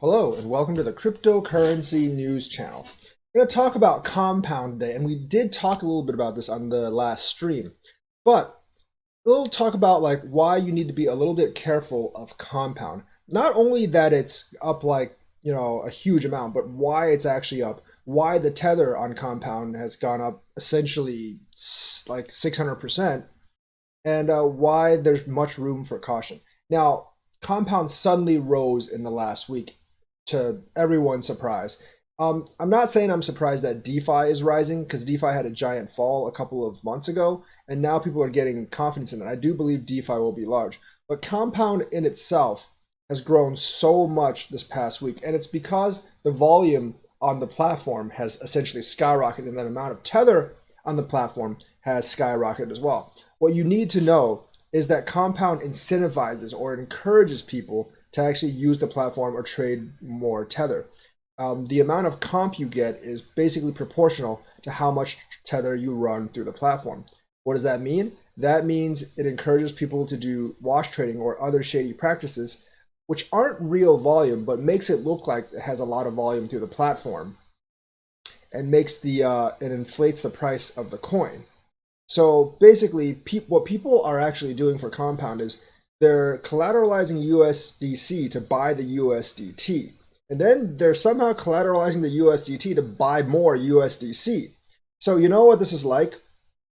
Hello and welcome to the Cryptocurrency News Channel. We're going to talk about Compound today, and we did talk a little bit about this on the last stream, but we'll talk about like why you need to be a little bit careful of Compound. Not only that it's up like, a huge amount, but why it's actually up, why the tether on Compound has gone up essentially like 600%, and why there's much room for caution. Now, Compound suddenly rose in the last week to everyone's surprise. I'm not saying I'm surprised that DeFi is rising because DeFi had a giant fall a couple of months ago, and now people are getting confidence in it. I do believe DeFi will be large, but Compound in itself has grown so much this past week, and it's because the volume on the platform has essentially skyrocketed, and the amount of tether on the platform has skyrocketed as well. What you need to know is that Compound incentivizes or encourages people to actually use the platform or trade more tether. The amount of comp you get is basically proportional to how much tether you run through the platform. What does that mean? That means it encourages people to do wash trading or other shady practices, which aren't real volume, but makes it look like it has a lot of volume through the platform, and makes it inflates the price of the coin. So basically, what people are actually doing for Compound is they're collateralizing USDC to buy the USDT. And then they're somehow collateralizing the USDT to buy more USDC. So you know what this is like?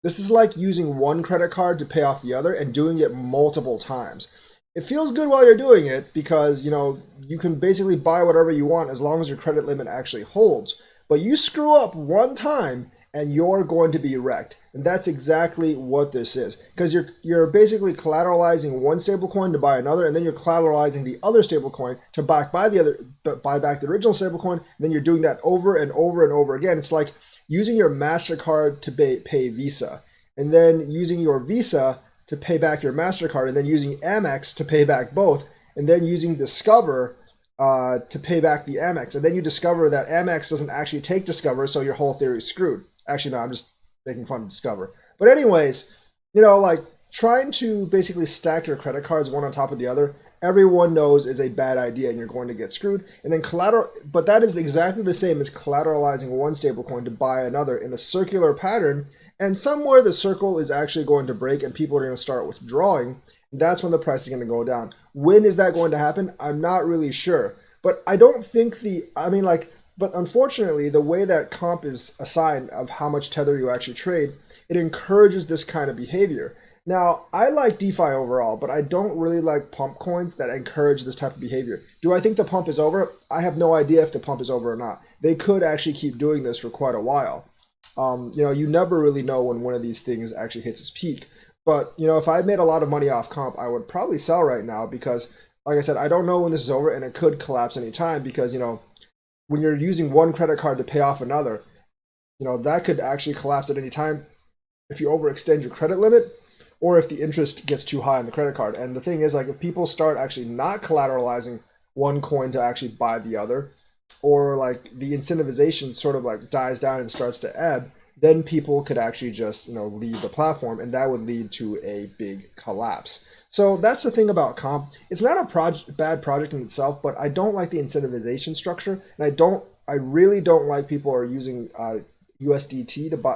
This is like using one credit card to pay off the other and doing it multiple times. It feels good while you're doing it because, you can basically buy whatever you want as long as your credit limit actually holds. But you screw up one time and you're going to be wrecked. And that's exactly what this is. Because you're basically collateralizing one stablecoin to buy another, and then you're collateralizing the other stablecoin to buy back the original stablecoin, and then you're doing that over and over and over again. It's like using your MasterCard to pay Visa, and then using your Visa to pay back your MasterCard, and then using Amex to pay back both, and then using Discover to pay back the Amex. And then you discover that Amex doesn't actually take Discover, so your whole theory is screwed. Actually, no, I'm just making fun of Discover. But anyways, like trying to basically stack your credit cards one on top of the other, everyone knows is a bad idea and you're going to get screwed. And then but that is exactly the same as collateralizing one stablecoin to buy another in a circular pattern. And somewhere the circle is actually going to break and people are going to start withdrawing. That's when the price is going to go down. When is that going to happen? I'm not really sure. But I don't think but unfortunately, the way that comp is assigned of how much tether you actually trade, it encourages this kind of behavior. Now, I like DeFi overall, but I don't really like pump coins that encourage this type of behavior. Do I think the pump is over? I have no idea if the pump is over or not. They could actually keep doing this for quite a while. You never really know when one of these things actually hits its peak. But, if I made a lot of money off comp, I would probably sell right now because, like I said, I don't know when this is over and it could collapse anytime because, when you're using one credit card to pay off another, that could actually collapse at any time if you overextend your credit limit or if the interest gets too high on the credit card. And the thing is, like, if people start actually not collateralizing one coin to actually buy the other, or like the incentivization sort of like dies down and starts to ebb, then people could actually just, leave the platform, and that would lead to a big collapse. So that's the thing about comp. It's not a bad project in itself, but I don't like the incentivization structure, and I really don't like people are using USDC to buy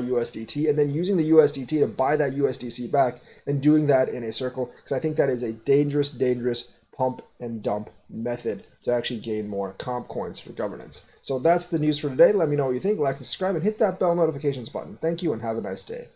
USDT, and then using the USDT to buy that USDC back and doing that in a circle, because I think that is a dangerous pump and dump method to actually gain more comp coins for governance. So that's the news for today. Let me know what you think. Like, subscribe, and hit that bell notifications button. Thank you, and have a nice day.